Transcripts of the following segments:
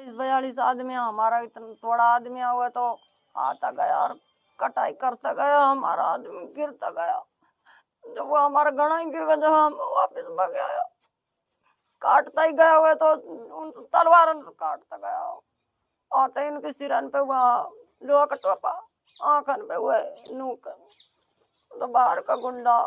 42 आदमी, हमारा इतना थोड़ा आदमी हुआ तो आता गया और कटाई करता गया, हमारा आदमी गिरता गया। जब वो हमारा घना ही गिर गया, जब हम वापिस भाग आया, काटता ही गया हुआ तो उन तलवार से काटता गया। आते इनके सिरन पे हुआ लोहा का टोपा, आंखन पे हुए नूक, तो बाहर का गुंडा।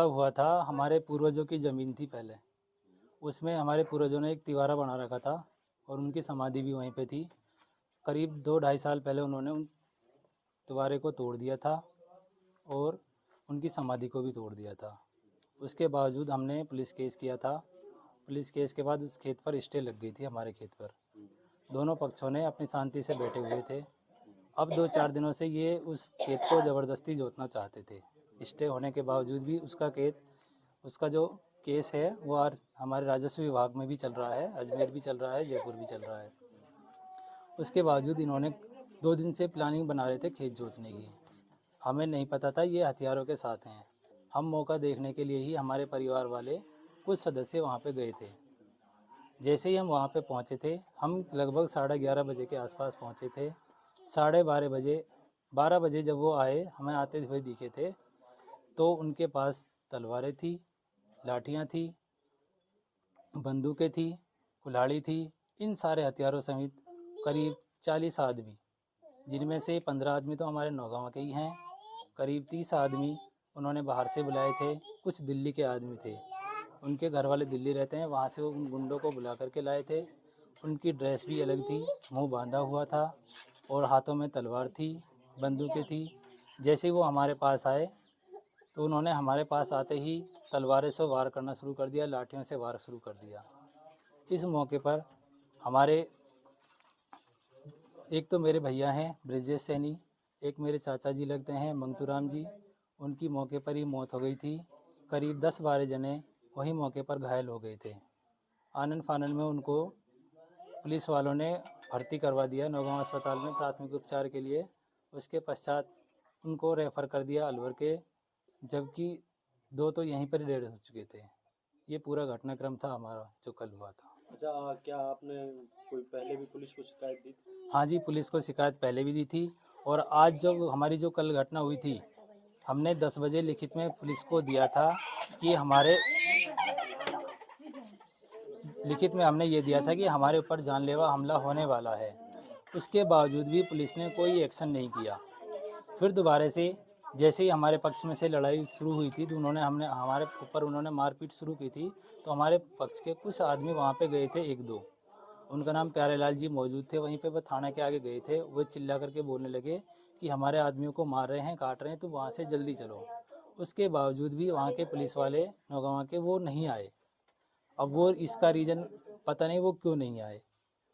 हुआ था, हमारे पूर्वजों की ज़मीन थी पहले, उसमें हमारे पूर्वजों ने एक तिवारा बना रखा था और उनकी समाधि भी वहीं पे थी। करीब 2-2.5 साल पहले उन्होंने उन तिवारे को तोड़ दिया था और उनकी समाधि को भी तोड़ दिया था। उसके बावजूद हमने पुलिस केस किया था। पुलिस केस के बाद उस खेत पर स्टे लग गई थी, हमारे खेत पर। दोनों पक्षों ने अपनी शांति से बैठे हुए थे। अब 2-4 दिनों से ये उस खेत को ज़बरदस्ती जोतना चाहते थे। स्टे होने के बावजूद भी उसका जो केस है वो हमारे राजस्व विभाग में भी चल रहा है, अजमेर भी चल रहा है, जयपुर भी चल रहा है। उसके बावजूद इन्होंने 2 दिन से प्लानिंग बना रहे थे खेत जोतने की। हमें नहीं पता था ये हथियारों के साथ हैं। हम मौका देखने के लिए ही हमारे परिवार वाले कुछ सदस्य वहाँ पे गए थे। जैसे ही हम वहाँ पे पहुँचे थे, हम लगभग 11:30 बजे के आसपास पहुँचे थे। 12:30 बजे जब वो आए, हमें आते हुए दिखे थे, तो उनके पास तलवारें थी, लाठियाँ थी, बंदूकें थी, कुल्हाड़ी थी। इन सारे हथियारों समेत करीब 40 आदमी, जिनमें से 15 आदमी तो हमारे नौगांव के ही हैं, करीब 30 आदमी उन्होंने बाहर से बुलाए थे। कुछ दिल्ली के आदमी थे, उनके घर वाले दिल्ली रहते हैं, वहाँ से वो उन गुंडों को बुला करके लाए थे। उनकी ड्रेस भी अलग थी, मुंह बांधा हुआ था और हाथों में तलवार थी, बंदूकें थी। जैसे ही वो हमारे पास आए तो उन्होंने हमारे पास आते ही तलवारें से वार करना शुरू कर दिया, लाठियों से वार शुरू कर दिया। इस मौके पर हमारे एक तो मेरे भैया हैं ब्रिजेश सैनी, एक मेरे चाचा जी लगते हैं मंगतूराम जी, उनकी मौके पर ही मौत हो गई थी। करीब 10-12 जने वहीं मौके पर घायल हो गए थे। आनन फानन में उनको पुलिस वालों ने भर्ती करवा दिया नौगांव अस्पताल में प्राथमिक उपचार के लिए। उसके पश्चात उनको रेफ़र कर दिया अलवर के, जबकि 2 तो यहीं पर ही डेड हो चुके थे। ये पूरा घटनाक्रम था हमारा जो कल हुआ था। अच्छा, क्या आपने कोई पहले भी पुलिस को शिकायत दी थी? हाँ जी, पुलिस को शिकायत पहले भी दी थी और आज जो हमारी जो कल घटना हुई थी, हमने 10 बजे लिखित में पुलिस को दिया था कि हमने ये दिया था कि हमारे ऊपर जानलेवा हमला होने वाला है। उसके बावजूद भी पुलिस ने कोई एक्शन नहीं किया। फिर दोबारा से जैसे ही हमारे पक्ष में से लड़ाई शुरू हुई थी, तो हमारे ऊपर उन्होंने मारपीट शुरू की थी। तो हमारे पक्ष के कुछ आदमी वहाँ पे गए थे, 1-2, उनका नाम प्यारेलाल जी मौजूद थे वहीं पे। वो थाना के आगे गए थे, वो चिल्ला करके बोलने लगे कि हमारे आदमियों को मार रहे हैं, काट रहे हैं, तो वहाँ से जल्दी चलो। उसके बावजूद भी वहाँ के पुलिस वाले नौगांव के वो नहीं आए। अब वो इसका रीज़न पता नहीं वो क्यों नहीं आए।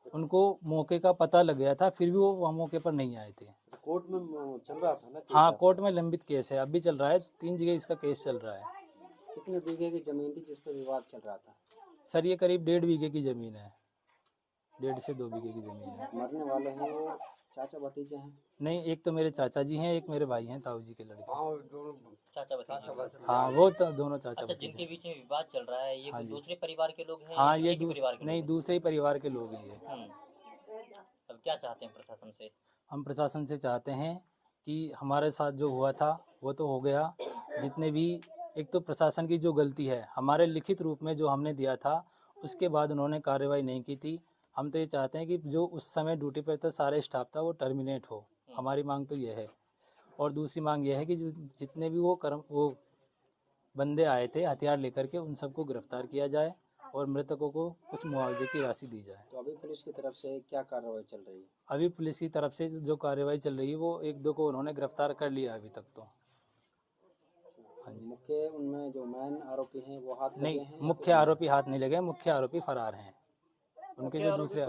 उनको मौके का पता लग गया था, फिर भी वो वहाँ मौके पर नहीं आए थे। कोर्ट में चल रहा था ना केस? हाँ, कोर्ट में लंबित केस है, अब भी चल रहा है, 3 जगह इसका केस चल रहा है। कितने बीघे की ज़मीन थी जिस पर विवाद चल रहा था? सर ये करीब 1.5 बीघे की ज़मीन है, 1.5 से 2 बीघे की ज़मीन है। मरने वाले हैं वो चाचा भतीजे हैं? नहीं, एक तो मेरे चाचा जी हैं, एक मेरे भाई हैं, ताऊ जी के लड़के। चाचा भतीजे। हाँ, वो तो दोनों चाचा अच्छा, भतीजे। जिनके बीच में विवाद चल रहा है, ये हाँ कोई जी। दूसरे परिवार के लोग हैं? हाँ, या ये एक ही परिवार के नहीं, लोग दूसरे ही परिवार के लोग हैं ये। हैं? अब क्या चाहते हैं प्रशासन से? हम प्रशासन से चाहते हैं कि हमारे साथ जो हुआ था वो तो हो गया। जितने भी, एक तो प्रशासन की जो गलती है, हमारे लिखित रूप में जो हमने दिया था उसके बाद उन्होंने कार्रवाई नहीं की थी। हम तो ये चाहते हैं कि जो उस समय ड्यूटी पर था सारे स्टाफ था वो टर्मिनेट हो। हमारी मांग तो ये है। और दूसरी मांग ये है कि जितने भी वो बंदे आए थे हथियार लेकर के, उन सबको गिरफ्तार किया जाए और मृतकों को कुछ मुआवजे की राशि दी जाए। तो अभी पुलिस की तरफ से क्या कार्रवाई चल रही है? अभी पुलिस की तरफ से जो कार्रवाई चल रही है वो 1-2 को उन्होंने गिरफ्तार कर लिया अभी तक तो। हाँ जी। मुख्य उनमें जो मेन आरोपी हैं वो हाथ लगे नहीं, हैं? मुख्य आरोपी हाथ नहीं लगे, मुख्य आरोपी फरार हैं। उनके जो दूसरे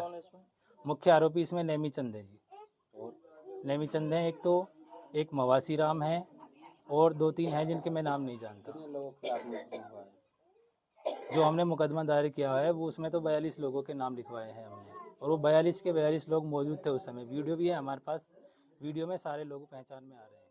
मुख्य आरोपी इसमें नेमीचंद है जी। नेमीचंद हैं, एक मवासी राम है और 2-3 हैं जिनके मैं नाम नहीं जानता। कितने लोगों के खिलाफ मुकदमा हुआ है? जो हमने मुकदमा दायर किया है वो उसमें तो 42 लोगों के नाम लिखवाए हैं हमने। और वो 42 के 42 लोग मौजूद थे उस समय। वीडियो भी है हमारे पास, वीडियो में सारे लोग पहचान में आ रहे हैं।